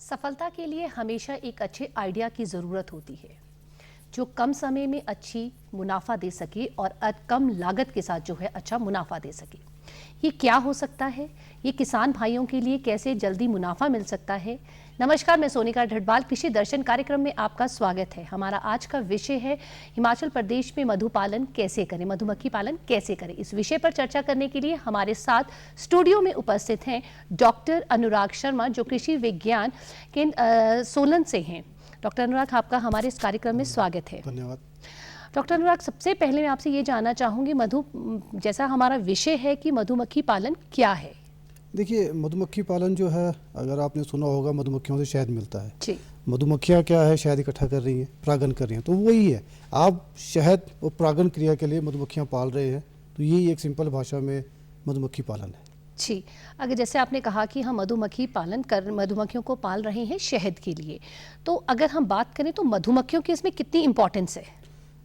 सफलता के लिए हमेशा एक अच्छे आइडिया की ज़रूरत होती है जो कम समय में अच्छी मुनाफा दे सके और कम लागत के साथ जो है अच्छा मुनाफा दे सके। ये क्या हो सकता है? ये किसान भाइयों के लिए कैसे जल्दी मुनाफा मिल सकता है? नमस्कार, मैं सोनिका ढटबाल कृषि दर्शन कार्यक्रम में आपका स्वागत है। हमारा आज का विषय है हिमाचल प्रदेश में मधुपालन कैसे करें, मधुमक्खी पालन कैसे करें। इस विषय पर चर्चा करने के लिए हमारे साथ स्टूडियो में उपस्थित हैं डॉक्टर अनुराग शर्मा, जो कृषि विज्ञान केंद्र सोलन से हैं। डॉक्टर अनुराग, आपका हमारे इस कार्यक्रम में स्वागत है। धन्यवाद। डॉक्टर अनुराग, सबसे पहले मैं आपसे ये जानना चाहूँगी, जैसा हमारा विषय है कि मधुमक्खी पालन क्या है। देखिए, मधुमक्खी पालन जो है, अगर आपने सुना होगा, मधुमक्खियों से शहद मिलता है। जी। मधुमक्खियाँ क्या है, शहद इकट्ठा कर रही हैं, परागण कर रही हैं, तो वही है। आप शहद और परागण क्रिया के लिए मधुमक्खियाँ पाल रहे हैं, तो यही एक सिंपल भाषा में मधुमक्खी पालन है। जी, अगर जैसे आपने कहा कि हम मधुमक्खियों को पाल रहे हैं शहद के लिए, तो अगर हम बात करें तो मधुमक्खियों की इसमें कितनी इम्पोर्टेंस है?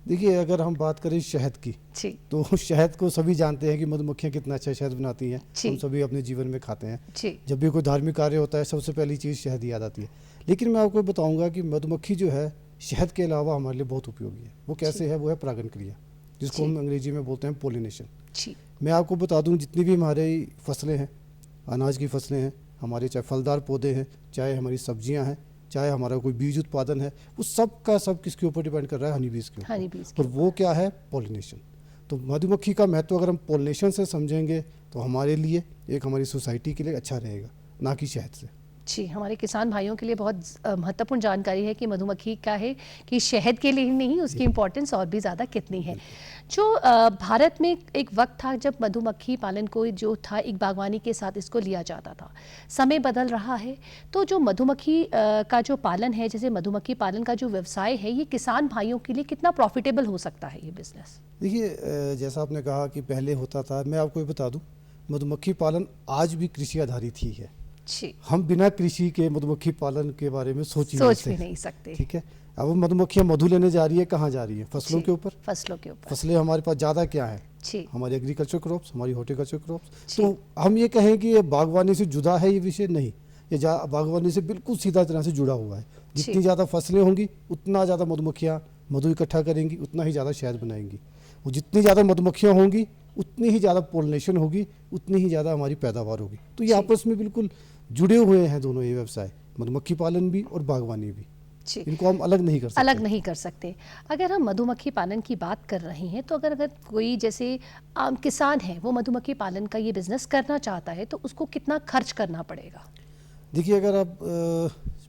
देखिए, अगर हम बात करें शहद की, जी, तो शहद को सभी जानते हैं कि मधुमक्खियाँ कितना अच्छा शहद बनाती हैं। जी। हम सभी अपने जीवन में खाते हैं। जी, जब भी कोई धार्मिक कार्य होता है, सबसे पहली चीज़ शहद याद आती है। लेकिन मैं आपको बताऊंगा कि मधुमक्खी जो है, शहद के अलावा हमारे लिए बहुत उपयोगी है। वो कैसे है? वो है परागण क्रिया, जिसको हम अंग्रेजी में बोलते हैं पोलिनेशन। जी, मैं आपको बता दूं, जितनी भी हमारी फसलें हैं, अनाज की फसलें हैं, हमारे चाहे फलदार पौधे हैं, चाहे हमारी सब्जियां हैं, चाहे हमारा कोई बीज उत्पादन है, वो सब का सब किसके ऊपर डिपेंड कर रहा है? हनी बीज के ऊपर। हनी बीज और वो क्या है? पोलिनेशन। तो मधुमक्खी का महत्व अगर हम पोलिनेशन से समझेंगे तो हमारे लिए, एक हमारी सोसाइटी के लिए अच्छा रहेगा, ना कि शहद से। जी, हमारे किसान भाइयों के लिए बहुत महत्वपूर्ण जानकारी है कि मधुमक्खी क्या है, कि शहद के लिए ही नहीं, उसकी इम्पोर्टेंस और भी ज़्यादा कितनी है। जो भारत में एक वक्त था जब मधुमक्खी पालन को जो था एक बागवानी के साथ इसको लिया जाता था। समय बदल रहा है, तो जो मधुमक्खी का जो पालन है, जैसे मधुमक्खी पालन का जो व्यवसाय है, ये किसान भाइयों के लिए कितना प्रॉफिटेबल हो सकता है ये बिजनेस? देखिए, जैसा आपने कहा कि पहले होता था, मैं आपको ये बता दूं, मधुमक्खी पालन आज भी कृषि आधारित ही है। जी, हम बिना कृषि के मधुमक्खी पालन के बारे में सोच भी नहीं सकते। ठीक है। अब मधुमक्खियां मधु लेने जा रही है, कहाँ जा रही है? फसलों के ऊपर। फसलों के ऊपर। फसलें हमारे पास ज़्यादा क्या है? जी, हमारी एग्रीकल्चर क्रॉप्स, हमारी हॉर्टिकल्चर क्रॉप्स। तो हम ये कहें कि ये बागवानी से जुदा है ये विषय? नहीं, ये बागवानी से बिल्कुल सीधा तरह से जुड़ा हुआ है। जितनी ज़्यादा फसलें होंगी, उतना ज़्यादा मधुमक्खियाँ मधु इकट्ठा करेंगी, उतना ही ज़्यादा शहद बनाएंगी। और जितनी ज़्यादा मधुमक्खियाँ होंगी, उतनी ही ज़्यादा पोलिनेशन होगी, उतनी ही ज़्यादा हमारी पैदावार होगी। तो ये आपस में बिल्कुल जुड़े हुए हैं दोनों ये व्यवसाय, मधुमक्खी पालन भी और बागवानी भी। इनको हम अलग नहीं कर सकते। अगर हम मधुमक्खी पालन की बात कर रहे हैं, तो अगर कोई जैसे किसान है, वो मधुमक्खी पालन का ये बिजनेस करना चाहता है, तो उसको कितना खर्च करना पड़ेगा? देखिए, अगर आप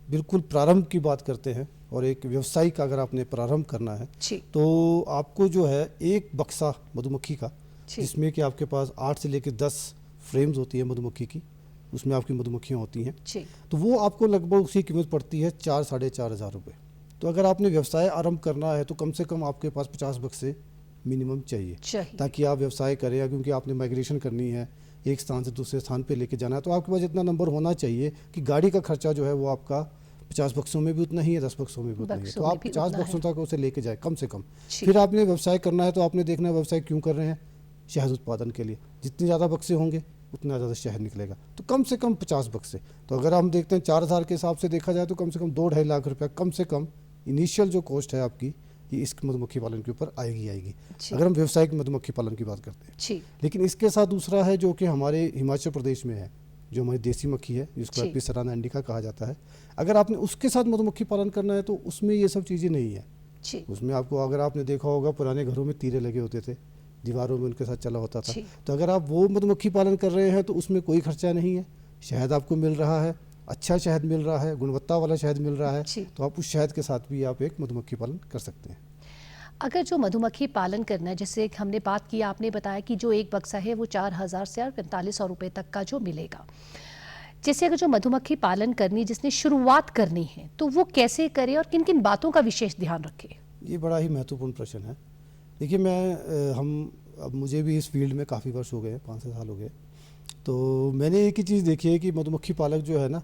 बिल्कुल प्रारंभ की बात करते हैं और एक व्यवसाय का अगर आपने प्रारंभ करना है, तो आपको जो है एक बक्सा मधुमक्खी का, जिसमें कि आपके पास 8 से लेकर 10 फ्रेम्स होती है मधुमक्खी की, उसमें आपकी मधुमक्खियाँ होती हैं, तो वो आपको लगभग उसकी कीमत पड़ती है 4-4.5 हज़ार रुपये। तो अगर आपने व्यवसाय आरंभ करना है, तो कम से कम आपके पास 50 बक्से मिनिमम चाहिए, ताकि आप व्यवसाय करें। क्योंकि आपने माइग्रेशन करनी है, एक स्थान से दूसरे स्थान पे लेके जाना है, तो आपके पास इतना नंबर होना चाहिए कि गाड़ी का खर्चा जो है वो आपका 50 बक्सों में भी उतना ही है, 10 बक्सों में भी उतना ही है। तो आप 50 बक्सों तक उसे लेके जाए कम से कम। फिर आपने व्यवसाय करना है, तो आपने देखना है व्यवसाय क्यों कर रहे हैं? शहद उत्पादन के लिए। जितने ज़्यादा बक्से होंगे, उतना ज़्यादा शहद निकलेगा। तो कम से कम 50 बक्से। तो अगर हम देखते हैं 4,000 के हिसाब से देखा जाए, तो कम से कम 2-2.5 लाख रुपया कम से कम इनिशियल जो कॉस्ट है आपकी, ये इस मधुमक्खी पालन के ऊपर आएगी। अगर हम व्यावसायिक मधुमक्खी पालन की बात करते हैं। लेकिन इसके साथ दूसरा है, जो कि हमारे हिमाचल प्रदेश में है, जो हमारी देसी मक्खी है, जिसको एपिस सेराना इंडिका कहा जाता है। अगर आपने उसके साथ मधुमक्खी पालन करना है, तो उसमें ये सब चीज़ें नहीं है। उसमें आपको, अगर आपने देखा होगा, पुराने घरों में तीरे लगे होते थे, दीवारों में उनके साथ चला होता था। तो अगर आप वो मधुमक्खी पालन कर रहे हैं, तो उसमें कोई खर्चा नहीं है। शहद आपको मिल रहा है, अच्छा शहद मिल रहा है, गुणवत्ता वाला शहद मिल रहा है, तो आप उस शहद के साथ भी आप एक मधुमक्खी पालन कर सकते हैं। अगर जो मधुमक्खी पालन करना है, जैसे हमने बात की, आपने बताया कि जो एक बक्सा है वो 4,000 से 4,500 रुपये तक का जो मिलेगा। जैसे अगर जो मधुमक्खी पालन करनी, जिसने शुरुआत करनी है, तो वो कैसे करे और किन किन बातों का विशेष ध्यान रखे? ये बड़ा ही महत्वपूर्ण प्रश्न है। देखिए, अब मुझे भी इस फील्ड में काफ़ी वर्ष हो गए, 5-6 साल हो गए। तो मैंने एक ही चीज़ देखी है कि मधुमक्खी पालक जो है ना,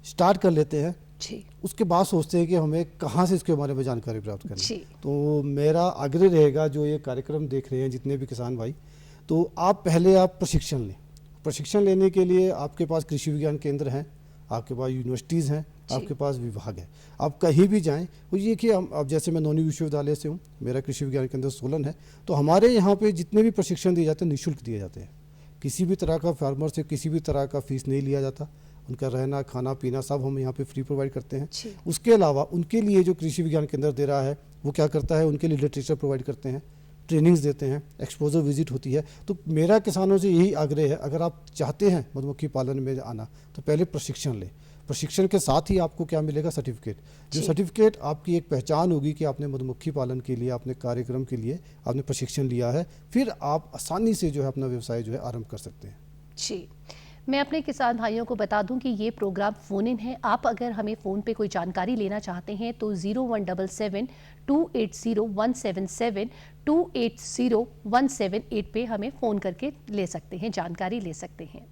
स्टार्ट कर लेते हैं, उसके बाद सोचते हैं कि हमें कहाँ से इसके बारे में जानकारी प्राप्त करनी। तो मेरा आग्रह रहेगा, जो ये कार्यक्रम देख रहे हैं जितने भी किसान भाई, तो आप पहले प्रशिक्षण लें। प्रशिक्षण लेने के लिए आपके पास कृषि विज्ञान केंद्र हैं, आपके पास यूनिवर्सिटीज़ हैं, आपके पास विभाग है। आप कहीं भी जाएं, वो ये कि हम, अब जैसे मैं नौनी विश्वविद्यालय से हूँ, मेरा कृषि विज्ञान केंद्र सोलन है, तो हमारे यहाँ पे जितने भी प्रशिक्षण दिए जाते हैं निःशुल्क दिए जाते हैं। किसी भी तरह का फार्मर से किसी भी तरह का फीस नहीं लिया जाता। उनका रहना खाना पीना सब हम यहाँ पे फ्री प्रोवाइड करते हैं। उसके अलावा उनके लिए जो कृषि विज्ञान केंद्र दे रहा है वो क्या करता है, उनके लिए लिटरेचर प्रोवाइड करते हैं, ट्रेनिंग्स देते हैं, एक्सपोजर विजिट होती है। तो मेरा किसानों से यही आग्रह है, अगर आप चाहते हैं मधुमक्खी पालन में आना तो पहले प्रशिक्षण लें। प्रशिक्षण के साथ ही आपको क्या मिलेगा, सर्टिफिकेट। जो सर्टिफिकेट आपकी एक पहचान होगी कि आपने मधुमक्खी पालन के लिए, आपने कार्यक्रम के लिए आपने प्रशिक्षण लिया है, फिर आप आसानी से जो है अपना व्यवसाय जो है आरंभ कर सकते हैं। जी, मैं अपने किसान भाइयों को बता दूं कि ये प्रोग्राम फ़ोन इन है। आप अगर हमें फ़ोन पे कोई जानकारी लेना चाहते हैं तो 0177-280-177 280-178 पे हमें फ़ोन करके ले सकते हैं, जानकारी ले सकते हैं।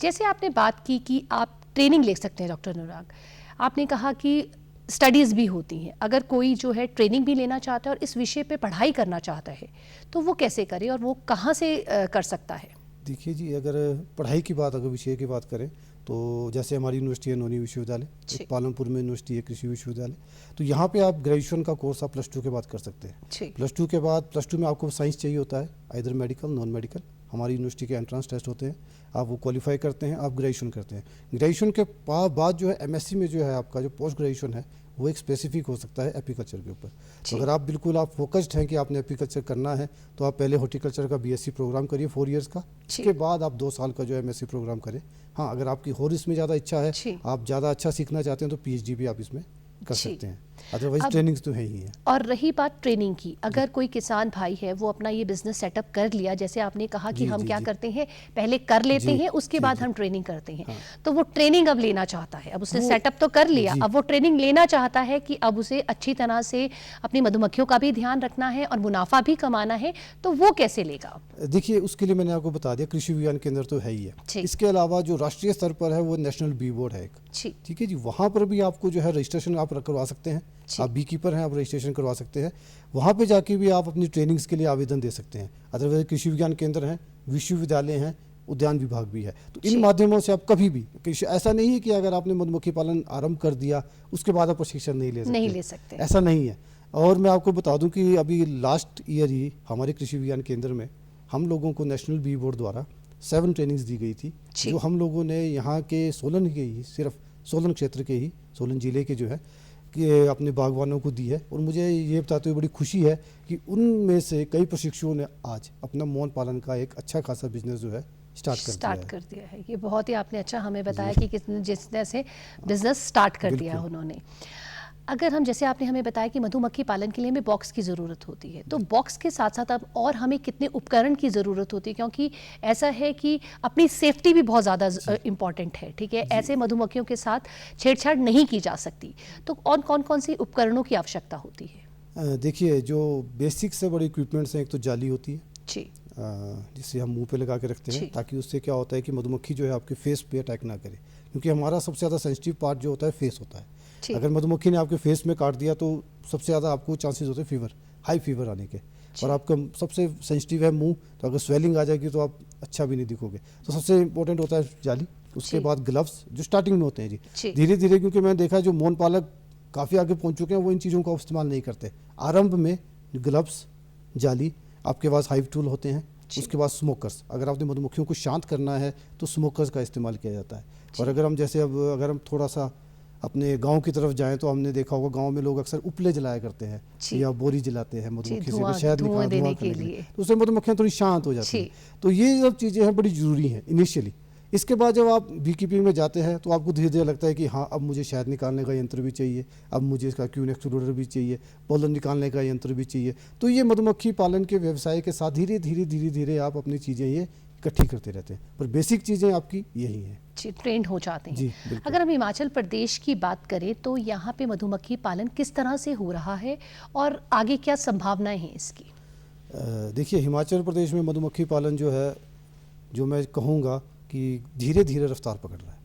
जैसे आपने बात की कि आप ट्रेनिंग ले सकते हैं डॉक्टर अनुराग, आपने कहा कि स्टडीज़ भी होती हैं। अगर कोई जो है ट्रेनिंग भी लेना चाहता है और इस विषय पे पढ़ाई करना चाहता है तो वो कैसे करे और वो कहाँ से कर सकता है? देखिए जी, अगर पढ़ाई की बात, अगर विषय की बात करें तो जैसे हमारी यूनिवर्सिटी है नौनी विश्वविद्यालय, एक पालमपुर में यूनिवर्सिटी है कृषि विश्वविद्यालय, तो यहाँ पे आप ग्रेजुएशन का कोर्स आप +2 के बाद कर सकते हैं। +2 के बाद, +2 में आपको साइंस चाहिए होता है, इधर मेडिकल नॉन मेडिकल। हमारी यूनिवर्सिटी के एंट्रेंस टेस्ट होते हैं, आप वो क्वालिफाई करते हैं, आप ग्रेजुएशन करते हैं। ग्रेजुएशन के बाद जो है एमएससी में जो है आपका जो पोस्ट ग्रेजुएशन है वो एक स्पेसिफिक हो सकता है एपीकल्चर के ऊपर। तो अगर आप बिल्कुल आप फोकस्ड हैं कि आपने एपीकल्चर करना है तो आप पहले हॉर्टिकल्चर का बीएससी प्रोग्राम करिए 4 इयर्स का, इसके बाद आप 2 साल का जो एमएससी प्रोग्राम करें। हाँ, अगर आपकी और इसमें ज़्यादा इच्छा है, आप ज़्यादा अच्छा सीखना चाहते हैं तो पीएचडी भी आप इसमें कर सकते हैं, अदरवाइज ट्रेनिंग्स तो है ही है। और रही बात ट्रेनिंग की, अगर कोई किसान भाई है वो अपना ये बिजनेस सेटअप कर लिया, जैसे आपने कहा कि हम क्या करते हैं पहले कर लेते हैं उसके बाद हम ट्रेनिंग करते हैं, तो वो ट्रेनिंग अब लेना चाहता है, अब उसने सेटअप तो कर लिया, अब वो ट्रेनिंग लेना चाहता है कि अब उसे अच्छी तरह से अपनी मधुमक्खियों का भी ध्यान रखना है और मुनाफा भी कमाना है, तो वो कैसे लेगा? देखिए, उसके लिए मैंने आपको बता दिया कृषि विज्ञान केंद्र तो है ही है। इसके अलावा जो राष्ट्रीय स्तर पर है वो नेशनल बी बोर्ड है एक, ठीक है जी, वहाँ पर भी आपको जो है रजिस्ट्रेशन आप करवा सकते हैं। आप बी कीपर हैं, आप रजिस्ट्रेशन करवा सकते हैं, वहाँ पे जाके भी आप अपनी ट्रेनिंग्स के लिए आवेदन दे सकते हैं। अदरवाइज कृषि विज्ञान केंद्र हैं, विश्वविद्यालय हैं, उद्यान विभाग भी है, तो इन माध्यमों से आप कभी भी, ऐसा नहीं है कि अगर आपने मधुमक्खी पालन आरंभ कर दिया उसके बाद आप प्रशिक्षण नहीं ले सकते, ऐसा नहीं है। और मैं आपको बता दूं कि अभी लास्ट ईयर ही हमारे कृषि विज्ञान केंद्र में हम लोगों को नेशनल बी बोर्ड द्वारा 7 ट्रेनिंग्स दी गई थी, जो हम लोगों ने यहाँ के सोलन के ही, सिर्फ सोलन क्षेत्र के ही, सोलन जिले के जो है कि अपने बागवानों को दी है। और मुझे ये बताते हुए बड़ी खुशी है कि उनमें से कई प्रशिक्षुओं ने आज अपना मौन पालन का एक अच्छा खासा बिजनेस जो है स्टार्ट कर दिया है। ये बहुत ही आपने अच्छा हमें बताया कि जिस तरह से बिजनेस स्टार्ट कर दिया उन्होंने। अगर हम, जैसे आपने हमें बताया कि मधुमक्खी पालन के लिए हमें बॉक्स की ज़रूरत होती है, तो बॉक्स के साथ साथ अब और हमें कितने उपकरण की ज़रूरत होती है, क्योंकि ऐसा है कि अपनी सेफ्टी भी बहुत ज़्यादा इम्पॉर्टेंट है, ठीक है, ऐसे मधुमक्खियों के साथ छेड़छाड़ नहीं की जा सकती, तो और कौन कौन सी उपकरणों की आवश्यकता होती है? देखिए, जो बेसिक से बड़े इक्विपमेंट्स हैं, एक तो जाली होती है जी, जिसे हम मुंह पे लगा के रखते हैं, ताकि उससे क्या होता है कि मधुमक्खी जो है आपके फेस पे अटैक ना करे, क्योंकि हमारा सबसे ज़्यादा सेंसिटिव पार्ट जो होता है फेस होता है। अगर मधुमक्खी ने आपके फेस में काट दिया तो सबसे ज़्यादा आपको चांसेस होते हैं फीवर, हाई फीवर आने के, और आपका सबसे सेंसिटिव है मुंह, तो अगर स्वेलिंग आ जाएगी तो आप अच्छा भी नहीं दिखोगे। तो सबसे इंपॉर्टेंट होता है जाली, उसके बाद ग्लव्स जो स्टार्टिंग में होते हैं जी, धीरे धीरे, क्योंकि मैंने देखा जो मौन पालक काफ़ी आगे पहुँच चुके हैं वो इन चीज़ों का इस्तेमाल नहीं करते। आरंभ में ग्लव्स, जाली, आपके पास हाइव टूल होते हैं, उसके बाद स्मोकर्स, अगर आपने मधुमक्खियों को शांत करना है तो स्मोकर्स का इस्तेमाल किया जाता है। और अगर हम जैसे अब अगर हम थोड़ा सा अपने गांव की तरफ जाएं तो हमने देखा होगा गांव में लोग अक्सर उपले जलाया करते हैं या बोरी जलाते हैं मधुमक्खी से शहद निकालने के लिए, तो उससे मधुमक्खियां थोड़ी शांत हो जाती हैं। तो ये सब चीज़ें हैं बड़ी ज़रूरी हैं इनिशियली। इसके बाद जब आप बी कीपिंग में जाते हैं तो आपको धीरे धीरे लगता है कि हाँ, अब मुझे शहद निकालने का यंत्र भी चाहिए, अब मुझे इसका क्यून एक्सट्रूडर भी चाहिए, पोलन निकालने का यंत्र भी चाहिए। तो ये मधुमक्खी पालन के व्यवसाय के साथ धीरे धीरे आप अपनी चीज़ें ये इकट्ठी करते रहते हैं, पर बेसिक चीज़ें आपकी यही हैं। जी, ट्रेंड हो जाते हैं। अगर हम हिमाचल प्रदेश की बात करें तो यहाँ पे मधुमक्खी पालन किस तरह से हो रहा है और आगे क्या संभावनाएं हैं इसकी? देखिए, हिमाचल प्रदेश में मधुमक्खी पालन जो है, जो मैं कहूँगा कि धीरे धीरे रफ्तार पकड़ रहा है।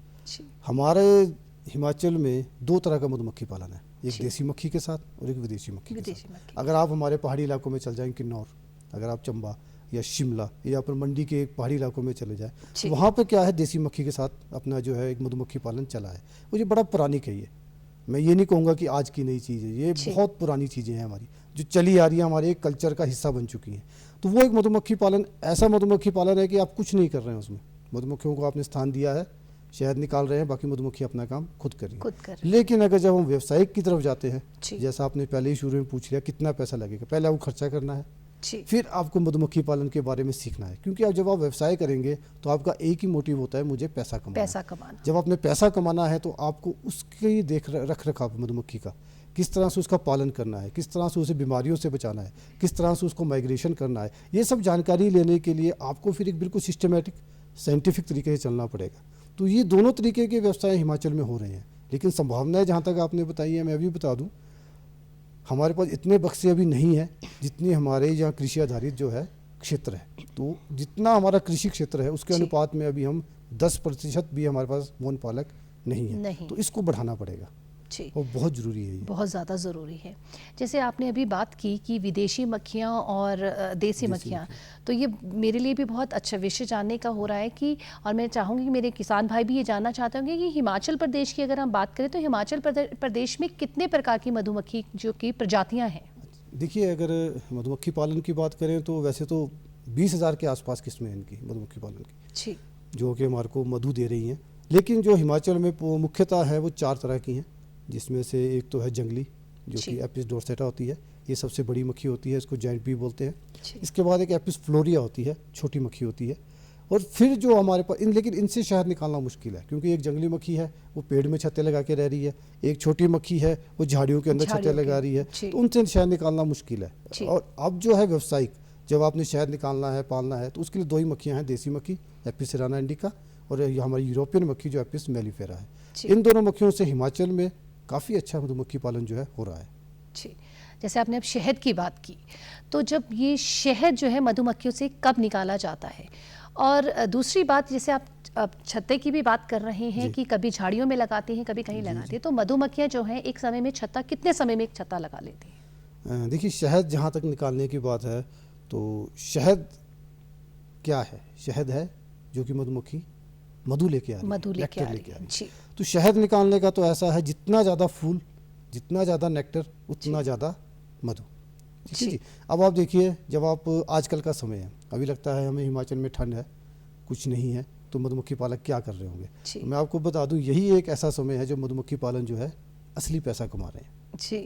हमारे हिमाचल में 2 तरह का मधुमक्खी पालन है, एक देसी मक्खी के साथ और एक विदेशी मक्खी के साथ। अगर आप हमारे पहाड़ी इलाकों में चल जाएं, किन्नौर, अगर आप चंबा, या शिमला या फिर मंडी के पहाड़ी इलाकों में चले जाए, जी। वहाँ पे क्या है, देसी मक्खी के साथ अपना जो है एक मधुमक्खी पालन चला है। वो ये बड़ा पुरानी कही है, मैं ये नहीं कहूँगा कि आज की नई चीज़ है, ये जी। बहुत पुरानी चीज़ें हैं हमारी, जो चली आ रही है, हमारे एक कल्चर का हिस्सा बन चुकी हैं। तो वो एक मधुमक्खी पालन ऐसा मधुमक्खी पालन है कि आप कुछ नहीं कर रहे हैं उसमें, मधुमक्खियों को आपने स्थान दिया है, शहद निकाल रहे हैं, बाकी मधुमक्खी अपना काम खुद कर रही है। लेकिन अगर जब हम व्यवसायिक की तरफ जाते हैं, जैसा आपने पहले ही शुरू में पूछ लिया कितना पैसा लगेगा, पहले आपको खर्चा करना है, फिर आपको मधुमक्खी पालन के बारे में सीखना है। क्योंकि आप जब आप व्यवसाय करेंगे तो आपका एक ही मोटिव होता है, मुझे पैसा कमाना। जब आपने पैसा कमाना है तो आपको उसकी रख रखाव मधुमक्खी का, किस तरह से उसका पालन करना है, किस तरह से उसे बीमारियों से बचाना है, किस तरह से उसको माइग्रेशन करना है, ये सब जानकारी लेने के लिए आपको फिर एक बिल्कुल सिस्टमेटिक साइंटिफिक तरीके से चलना पड़ेगा। तो ये दोनों तरीके के व्यवसाय हिमाचल में हो रहे हैं। लेकिन संभावनाएं जहाँ तक आपने बताई है, मैं अभी बता दूं, हमारे पास इतने बक्से अभी नहीं है जितनी हमारे यहाँ कृषि आधारित जो है क्षेत्र है। तो जितना हमारा कृषि क्षेत्र है उसके अनुपात में अभी हम 10% भी हमारे पास मौन पालक नहीं है। तो इसको बढ़ाना पड़ेगा जी, वो बहुत ज़रूरी है, ये बहुत ज़्यादा ज़रूरी है। जैसे आपने अभी बात की कि विदेशी मक्खियाँ और देसी मक्खियाँ, तो ये मेरे लिए भी बहुत अच्छा विषय जानने का हो रहा है कि, और मैं चाहूँगी कि मेरे किसान भाई भी ये जानना चाहते होंगे कि हिमाचल प्रदेश की अगर हम बात करें तो हिमाचल प्रदेश में कितने प्रकार की मधुमक्खी जो कि प्रजातियाँ हैं? देखिए, अगर मधुमक्खी पालन की बात करें तो वैसे तो 20,000 के आसपास किस्में हैं इनकी मधुमक्खी पालन की, जो कि हमारे को मधु दे रही हैं। लेकिन जो हिमाचल में मुख्यतः है वो 4 तरह की हैं, जिसमें से एक तो है जंगली, जो कि एपिस डोर्सेटा होती है, ये सबसे बड़ी मक्खी होती है, इसको जायंट बी बोलते हैं। इसके बाद एक एपिस फ्लोरिया होती है, छोटी मक्खी होती है। और फिर जो हमारे पास लेकिन इनसे शहद निकालना मुश्किल है, क्योंकि एक जंगली मक्खी है वो पेड़ में छत्ते लगा के रह रही है, एक छोटी मक्खी है वो झाड़ियों के अंदर छत्ते लगा रही है, तो उनसे शहद निकालना मुश्किल है। और अब जो है व्यवसायिक, जब आपने शहद निकालना है, पालना है, तो उसके लिए 2 ही मक्खियाँ हैं, देसी मक्खी एपिस सेराना इंडिका और हमारी यूरोपियन मक्खी जो एपिस मेलिफेरा है। इन दोनों मक्खियों से हिमाचल में काफ़ी अच्छा मधुमक्खी पालन जो है हो रहा है। जी, जैसे आपने अब शहद की बात की, तो जब ये शहद जो है मधुमक्खियों से कब निकाला जाता है? और दूसरी बात, जैसे आप छत्ते की भी बात कर रहे हैं कि कभी झाड़ियों में लगाते हैं, कभी कहीं लगाते हैं, तो मधुमक्खियां जो हैं एक समय में छत्ता, कितने समय में एक छत्ता लगा लेती हैं? देखिए, शहद जहाँ तक निकालने की बात है तो शहद क्या है? शहद है जो कि मधुमक्खी मधु लेके आ रही है। तो शहद निकालने का तो ऐसा है, जितना ज़्यादा फूल, जितना ज़्यादा नेक्टर, उतना ज़्यादा मधु। जी। अब आप देखिए, जब आप आजकल का समय है, अभी लगता है हमें हिमाचल में ठंड है, कुछ नहीं है, तो मधुमक्खी पालक क्या कर रहे होंगे? तो मैं आपको बता दूं, यही एक ऐसा समय है जो मधुमक्खी पालन जो है असली पैसा कमा रहे हैं।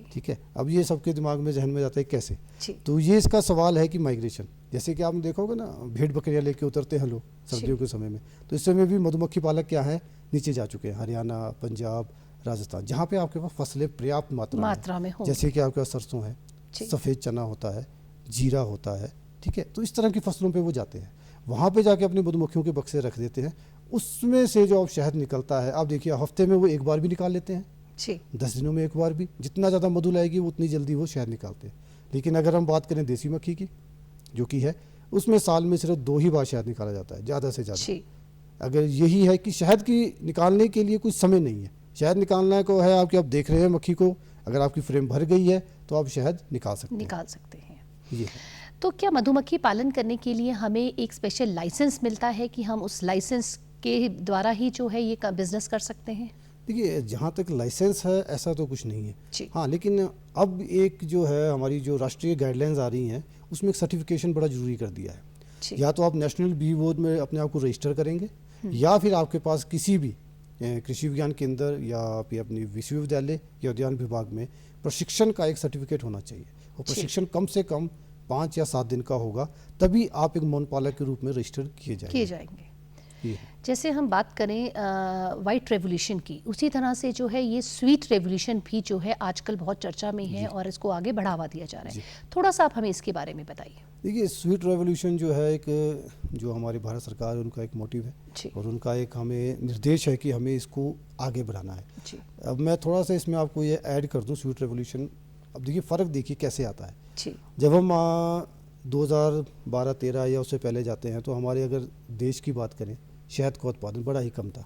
ठीक है। अब ये सबके दिमाग में, जहन में जाता है कैसे? तो ये इसका सवाल है कि माइग्रेशन, जैसे कि आपने देखा होगा ना, भेड़ बकरियां लेके उतरते हैं लोग सर्दियों के समय में, तो इस समय भी मधुमक्खी पालक क्या है, नीचे जा चुके हैं, हरियाणा, पंजाब, राजस्थान, जहाँ पे आपके पास फसलें पर्याप्त मात्रा में हो, जैसे कि आपके पास सरसों है, सफ़ेद चना होता है, जीरा होता है, ठीक है। तो इस तरह की फसलों पे वो जाते हैं, वहाँ पे जाके अपनी मधुमक्खियों के बक्से रख देते हैं, उसमें से जो अब शहद निकलता है, आप देखिए हफ्ते में वो एक बार भी निकाल लेते हैं, 10 दिनों में एक बार भी, जितना ज़्यादा मधु लाएगी वो उतनी जल्दी वो शहद निकालते हैं। लेकिन अगर हम बात करें देसी मक्खी की, जो कि है, उसमें साल में सिर्फ 2 ही बार शहद निकाला जाता है, ज़्यादा से ज़्यादा। अगर यही है कि शहद की निकालने के लिए कुछ समय नहीं है, शहद निकालना को है आपकी, आप देख रहे हैं मक्खी को, अगर आपकी फ्रेम भर गई है तो आप शहद निकाल सकते हैं। ये तो क्या मधुमक्खी पालन करने के लिए हमें एक स्पेशल लाइसेंस मिलता है कि हम उस लाइसेंस के द्वारा ही जो है ये बिजनेस कर सकते हैं? देखिए, जहाँ तक लाइसेंस है ऐसा तो कुछ नहीं है। हाँ, लेकिन अब एक जो है हमारी जो राष्ट्रीय गाइडलाइंस आ रही हैं, उसमें एक सर्टिफिकेशन बड़ा जरूरी कर दिया है। या तो आप नेशनल बी बोर्ड में अपने आप को रजिस्टर करेंगे, या फिर आपके पास किसी भी कृषि विज्ञान केंद्र या फिर अपनी विश्वविद्यालय या उद्यान विभाग में प्रशिक्षण का एक सर्टिफिकेट होना चाहिए। और प्रशिक्षण कम से कम 5 या 7 दिन का होगा, तभी आप एक मौन पालक के रूप में रजिस्टर किए जाएंगे। जैसे हम बात करें वाइट रेवोल्यूशन की, उसी तरह से जो है ये स्वीट रेवोल्यूशन भी जो है आजकल बहुत चर्चा में है और इसको आगे बढ़ावा दिया जा रहा है। थोड़ा सा आप हमें इसके बारे में बताइए। देखिए, स्वीट रेवोल्यूशन जो है एक, जो हमारी भारत सरकार है उनका एक मोटिव है और उनका एक हमें निर्देश है कि हमें इसको आगे बढ़ाना है। अब मैं थोड़ा सा इसमें आपको ये ऐड कर दूं, स्वीट रेवोल्यूशन। अब देखिए, फ़र्क देखिए कैसे आता है। जब हम 2012-13 या उससे पहले जाते हैं, तो हमारे अगर देश की बात करें, शहद का उत्पादन बड़ा ही कम था,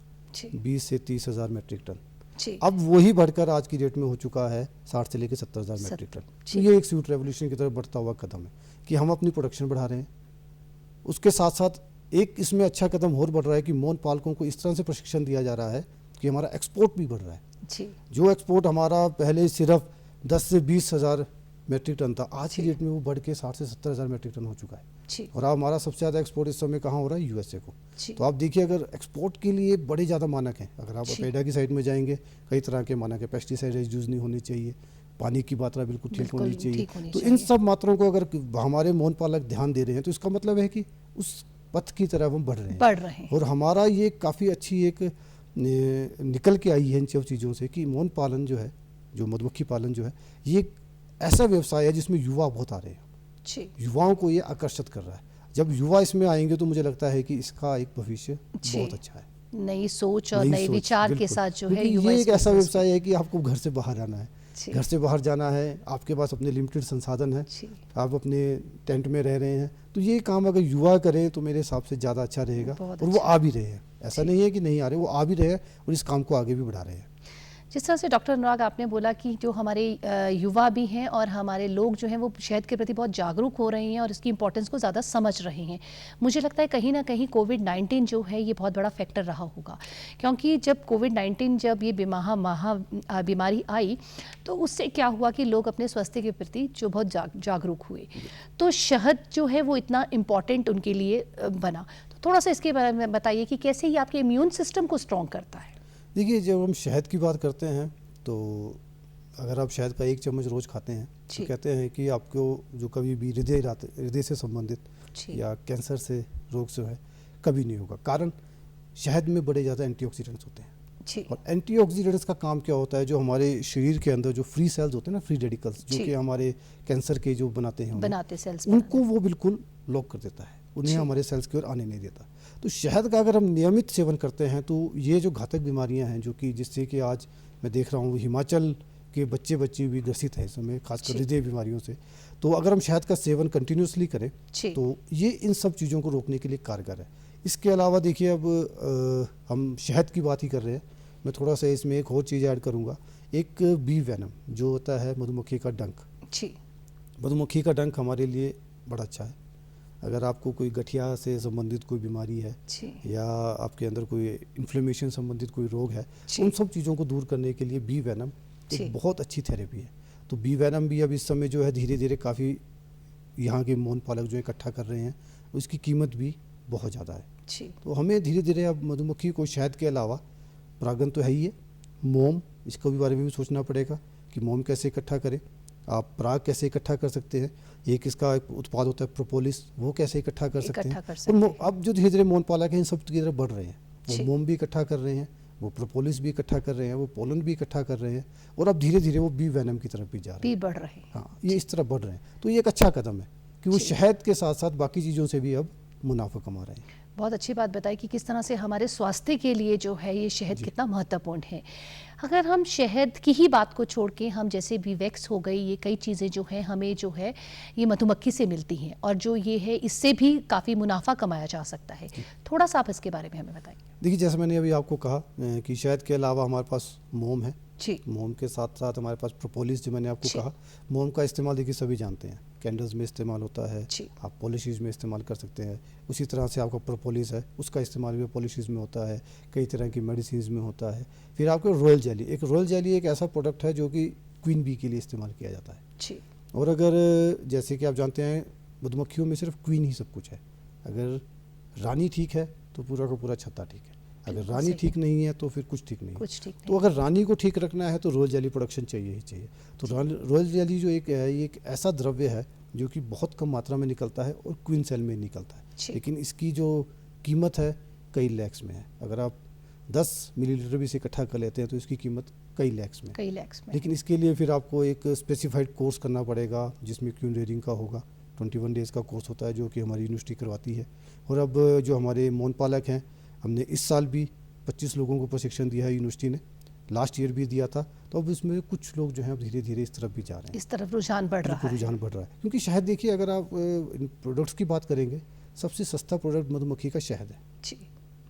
20 से 30 हज़ार मेट्रिक टन। अब वही बढ़कर आज की डेट में हो चुका है 60 से लेकर 70 हज़ार मेट्रिक टन। तो ये एक स्वीट रेवोल्यूशन की तरफ बढ़ता हुआ कदम है कि हम अपनी प्रोडक्शन बढ़ा रहे हैं, उसके साथ साथ एक इसमें अच्छा कदम और बढ़ रहा है कि मौन पालकों को इस तरह से प्रशिक्षण दिया जा रहा है कि हमारा एक्सपोर्ट भी बढ़ रहा है जी। जो एक्सपोर्ट हमारा पहले सिर्फ 10 से 20 हज़ार मेट्रिक टन था, आज की डेट में वो बढ़ के 60 से 70 हज़ार मेट्रिक टन हो चुका है जी। और अब हमारा सबसे ज़्यादा एक्सपोर्ट इस समय कहाँ हो रहा है, यूएसए को। जी। तो आप देखिए अगर एक्सपोर्ट के लिए बड़े ज़्यादा मानक हैं, अगर आप अपेडा की साइड में जाएंगे कई तरह के मानक है, पेस्टिसाइड यूज नहीं होनी चाहिए, पानी की मात्रा बिल्कुल ठीक होनी चाहिए। तो इन सब मात्राओं को अगर हमारे मौन पालक ध्यान दे रहे हैं तो इसका मतलब है कि उस पथ की तरफ हम बढ़ रहे हैं। और हमारा ये काफ़ी अच्छी एक निकल के आई है इन सब चीज़ों से कि मौन पालन जो है, जो मधुमक्खी पालन जो है, ये ऐसा व्यवसाय है जिसमें युवा बहुत आ रहे हैं। युवाओं को ये आकर्षित कर रहा है। जब युवा इसमें आएंगे तो मुझे लगता है कि इसका एक भविष्य बहुत अच्छा है। नई सोच और नए विचार के साथ जो है ये एक ऐसा व्यवसाय है कि आपको घर से बाहर आना है, घर से बाहर जाना है, आपके पास अपने लिमिटेड संसाधन है, आप अपने टेंट में रह रहे हैं, तो ये काम अगर युवा करें तो मेरे हिसाब से ज़्यादा अच्छा रहेगा। और वो आ भी रहे हैं, ऐसा नहीं है कि नहीं आ रहे, वो आ भी रहे हैं और इस काम को आगे भी बढ़ा रहे हैं। जिस तरह से डॉक्टर अनुराग आपने बोला कि जो हमारे युवा भी हैं और हमारे लोग जो हैं वो शहद के प्रति बहुत जागरूक हो रहे हैं और इसकी इंपॉर्टेंस को ज़्यादा समझ रहे हैं, मुझे लगता है कहीं ना कहीं कोविड-19 जो है ये बहुत बड़ा फैक्टर रहा होगा, क्योंकि जब कोविड-19 जब ये बीमारी आई तो उससे क्या हुआ कि लोग अपने स्वास्थ्य के प्रति जो बहुत जागरूक हुए, तो शहद जो है वो इतना इम्पॉर्टेंट उनके लिए बना। तो थोड़ा सा इसके बारे में बताइए कि कैसे ये आपके इम्यून सिस्टम को स्ट्रॉन्ग करता है। देखिए, जब हम शहद की बात करते हैं तो अगर आप शहद का 1 चम्मच रोज़ खाते हैं तो कहते हैं कि आपको जो कभी भी हृदय से संबंधित या कैंसर से रोग जो है कभी नहीं होगा। कारण शहद में बड़े ज़्यादा एंटीऑक्सीडेंट्स होते हैं और एंटीऑक्सीडेंट्स का काम क्या होता है, जो हमारे शरीर के अंदर जो फ्री सेल्स होते हैं ना, फ्री रेडिकल्स, जो कि हमारे कैंसर के जो बनाते सेल्स, उनको वो बिल्कुल लॉक कर देता है, उन्हें हमारे सेल्स की ओर आने नहीं देता। तो शहद का अगर हम नियमित सेवन करते हैं तो ये जो घातक बीमारियां हैं, जो कि जिससे कि आज मैं देख रहा हूँ हिमाचल के बच्चे भी ग्रसित हैं इस समय, खासकर हृदय बीमारियों से, तो अगर हम शहद का सेवन कंटिन्यूसली करें तो ये इन सब चीज़ों को रोकने के लिए कारगर है। इसके अलावा देखिए, अब हम शहद की बात ही कर रहे हैं, मैं थोड़ा सा इसमें एक और चीज़ ऐड करूँगा। एक बी वेनम जो होता है, मधुमक्खी का डंक। मधुमक्खी का डंक हमारे लिए बड़ा अच्छा है। अगर आपको कोई गठिया से संबंधित कोई बीमारी है या आपके अंदर कोई इन्फ्लेमेशन संबंधित कोई रोग है, उन सब चीज़ों को दूर करने के लिए बी वेनम एक बहुत अच्छी थेरेपी है। तो बी वेनम भी अब इस समय जो है धीरे धीरे काफ़ी यहाँ के मौन पालक जो इकट्ठा कर रहे हैं, उसकी कीमत भी बहुत ज़्यादा है। तो हमें धीरे धीरे अब मधुमक्खी को शहद के अलावा परागन तो है ही है, मोम, इसके भी बारे में भी सोचना पड़ेगा कि मोम कैसे इकट्ठा करें, आप पराग कैसे इकट्ठा कर सकते हैं, एक इसका एक उत्पाद होता है प्रोपोलिस, वो कैसे इकट्ठा कर सकते हैं। और अब जो धीरे धीरे मौन पालक हैं इन सब की तरफ बढ़ रहे हैं, वो मोम भी इकट्ठा कर रहे हैं, वो प्रोपोलिस भी इकट्ठा कर रहे हैं, वो पोलन भी इकट्ठा कर रहे हैं, और अब धीरे धीरे वो बी वेनम की तरफ भी जा रहे हैं, बढ़ रहे हैं। हाँ, ये इस तरफ बढ़ रहे हैं। तो ये एक अच्छा कदम है कि वो शहद के साथ साथ बाकी चीज़ों से भी अब मुनाफा कमा रहे हैं। बहुत अच्छी बात बताई कि किस तरह से हमारे स्वास्थ्य के लिए जो है ये शहद कितना महत्वपूर्ण है। अगर हम शहद की ही बात को छोड़ के हम जैसे बी वैक्स हो गई, ये कई चीज़ें जो हैं हमें जो है ये मधुमक्खी से मिलती हैं और जो ये है इससे भी काफ़ी मुनाफा कमाया जा सकता है, थोड़ा सा आप इसके बारे में हमें बताइए। देखिए, जैसे मैंने अभी आपको कहा कि शहद के अलावा हमारे पास मोम है, मोम के साथ साथ हमारे पास प्रोपोलिस, जो मैंने आपको कहा। मोम का इस्तेमाल देखिए सभी जानते हैं, कैंडल्स में इस्तेमाल होता है, आप पॉलिशीज़ में इस्तेमाल कर सकते हैं। उसी तरह से आपका प्रोपोलिस है, उसका इस्तेमाल भी पॉलिशीज़ में होता है, कई तरह की मेडिसिन में होता है। फिर आपको रॉयल जेली, रॉयल जेली एक ऐसा प्रोडक्ट है जो कि क्वीन बी के लिए इस्तेमाल किया जाता है। और अगर जैसे कि आप जानते हैं मधुमक्खियों में सिर्फ क्वीन ही सब कुछ है, अगर रानी ठीक है तो पूरा का पूरा छत्ता ठीक है, अगर रानी ठीक नहीं है तो फिर कुछ ठीक नहीं। तो अगर रानी को ठीक रखना है तो रॉयल जेली प्रोडक्शन चाहिए ही चाहिए। तो रॉयल जेली जो एक है, ये एक ऐसा द्रव्य है जो कि बहुत कम मात्रा में निकलता है और क्वीन सेल में निकलता है, लेकिन इसकी जो कीमत है कई लैक्स में है। अगर आप 10 मिलीलीटर भी इसे इकट्ठा कर लेते हैं तो इसकी कीमत कई लैक्स में। लेकिन इसके लिए फिर आपको एक स्पेसिफाइड कोर्स करना पड़ेगा जिसमें क्वीन रेयरिंग का होगा। 21 डेज़ का कोर्स होता है जो कि हमारी यूनिवर्सिटी करवाती है। और अब जो हमारे मौन पालक हैं, हमने इस साल भी 25 लोगों को प्रशिक्षण दिया है यूनिवर्सिटी ने, लास्ट ईयर भी दिया था। तो अब इसमें कुछ लोग जो हैं धीरे धीरे इस तरफ भी जा रहे हैं, इस तरफ रुझान बढ़ रहा है। क्योंकि शहद देखिए, अगर आप इन प्रोडक्ट्स की बात करेंगे, सबसे सस्ता प्रोडक्ट मधुमक्खी का शहद है,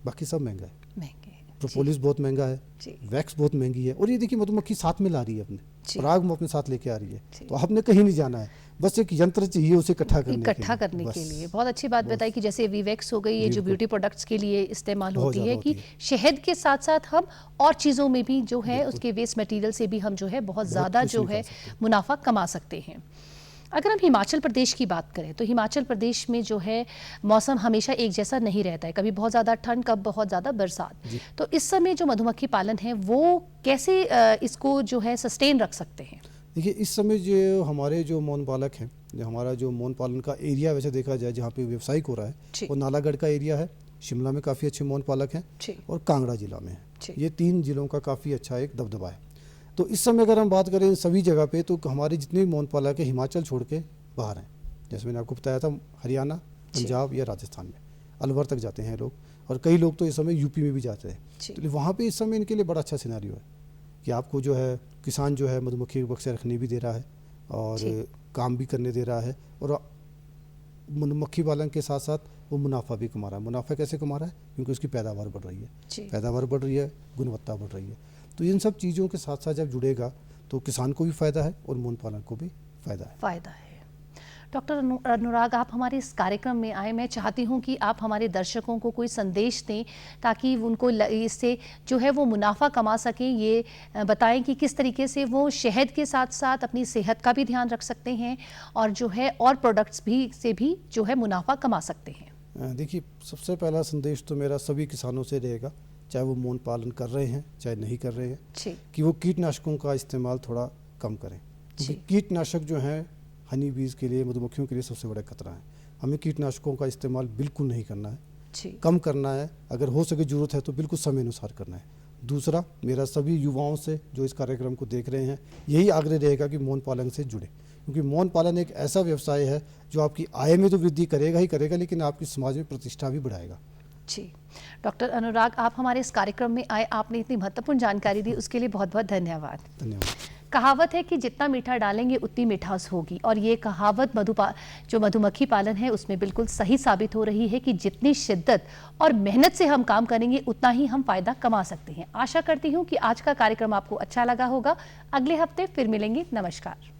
बाकी सब महंगा है। प्रोपोलिस बहुत महंगा है, वैक्स बहुत महंगी है, और ये देखिए मधुमक्खी साथ में ला रही है अपने, पराग वो अपने साथ लेके आ रही है। तो आपने कहीं नहीं जाना है, बस एक यंत्र चाहिए उसे इकट्ठा करने के लिए। बहुत अच्छी बात बताई कि जैसे वीवैक्स हो गई, ये जो ब्यूटी प्रोडक्ट्स के लिए इस्तेमाल होती है, कि शहद के साथ साथ हम और चीज़ों में भी जो है उसके वेस्ट मटेरियल से भी हम जो है बहुत ज़्यादा जो है मुनाफा कमा सकते हैं। अगर हम हिमाचल प्रदेश की बात करें तो हिमाचल प्रदेश में जो है मौसम हमेशा एक जैसा नहीं रहता है, कभी बहुत ज़्यादा ठंड, कब बहुत ज़्यादा बरसात। तो इस समय जो मधुमक्खी पालन है वो कैसे इसको जो है सस्टेन रख सकते हैं? देखिए, इस समय जो हमारे जो मौन पालक हैं, जो हमारा जो मौन पालन का एरिया वैसे देखा जाए जहाँ पे व्यावसायिक हो रहा है, वो नालागढ़ का एरिया है, शिमला में काफ़ी अच्छे मौन पालक हैं और कांगड़ा जिला में है। ये 3 जिलों का काफ़ी अच्छा एक दबदबा है। तो इस समय अगर हम बात करें सभी जगह पे, तो हमारे जितने भी मौन पालक है हिमाचल छोड़ के बाहर हैं। जैसे मैंने आपको बताया था, हरियाणा, पंजाब या राजस्थान में, अलवर तक जाते हैं लोग, और कई लोग तो इस समय यूपी में भी जाते हैं। तो वहाँ पे इस समय इनके लिए बड़ा अच्छा सिनेरियो है कि आपको जो है किसान जो है मधुमक्खी के बक्से रखने भी दे रहा है और काम भी करने दे रहा है, और मधुमक्खी पालन के साथ साथ वो मुनाफा भी कमा रहा है। मुनाफा कैसे कमा रहा है? क्योंकि उसकी पैदावार बढ़ रही है, पैदावार बढ़ रही है, गुणवत्ता बढ़ रही है। तो इन सब चीज़ों के साथ साथ जब जुड़ेगा तो किसान को भी फ़ायदा है और मौन पालन को भी फ़ायदा है। डॉक्टर अनुराग, आप हमारे इस कार्यक्रम में आए, मैं चाहती हूं कि आप हमारे दर्शकों को कोई संदेश दें ताकि उनको इससे जो है वो मुनाफा कमा सकें। ये बताएं कि किस तरीके से वो शहद के साथ साथ अपनी सेहत का भी ध्यान रख सकते हैं और जो है और प्रोडक्ट्स भी से भी जो है मुनाफा कमा सकते हैं। देखिए, सबसे पहला संदेश तो मेरा सभी किसानों से रहेगा, चाहे वो मौन पालन कर रहे हैं चाहे नहीं कर रहे हैं, कि वो कीटनाशकों का इस्तेमाल थोड़ा कम करें। क्योंकि कीटनाशक जो हैं हनी बीज के लिए, मधुमक्खियों के लिए सबसे बड़ा खतरा है। हमें कीटनाशकों का इस्तेमाल बिल्कुल नहीं करना है, कम करना है। अगर हो सके ज़रूरत है तो बिल्कुल समय अनुसार करना है। दूसरा, मेरा सभी युवाओं से जो इस कार्यक्रम को देख रहे हैं यही आग्रह रहेगा कि मौन पालन से जुड़े, क्योंकि मौन पालन एक ऐसा व्यवसाय है जो आपकी आय में तो वृद्धि करेगा ही करेगा, लेकिन आपकी समाज में प्रतिष्ठा भी बढ़ाएगा। जी, डॉक्टर अनुराग, आप हमारे इस कार्यक्रम में आए, आपने इतनी महत्वपूर्ण जानकारी दी, उसके लिए बहुत बहुत धन्यवाद। कहावत है कि जितना मीठा डालेंगे उतनी मिठास होगी, और ये कहावत जो मधुमक्खी पालन है उसमें बिल्कुल सही साबित हो रही है कि जितनी शिद्दत और मेहनत से हम काम करेंगे उतना ही हम फायदा कमा सकते हैं। आशा करती हूँ कि आज का कार्यक्रम आपको अच्छा लगा होगा। अगले हफ्ते फिर मिलेंगे। नमस्कार।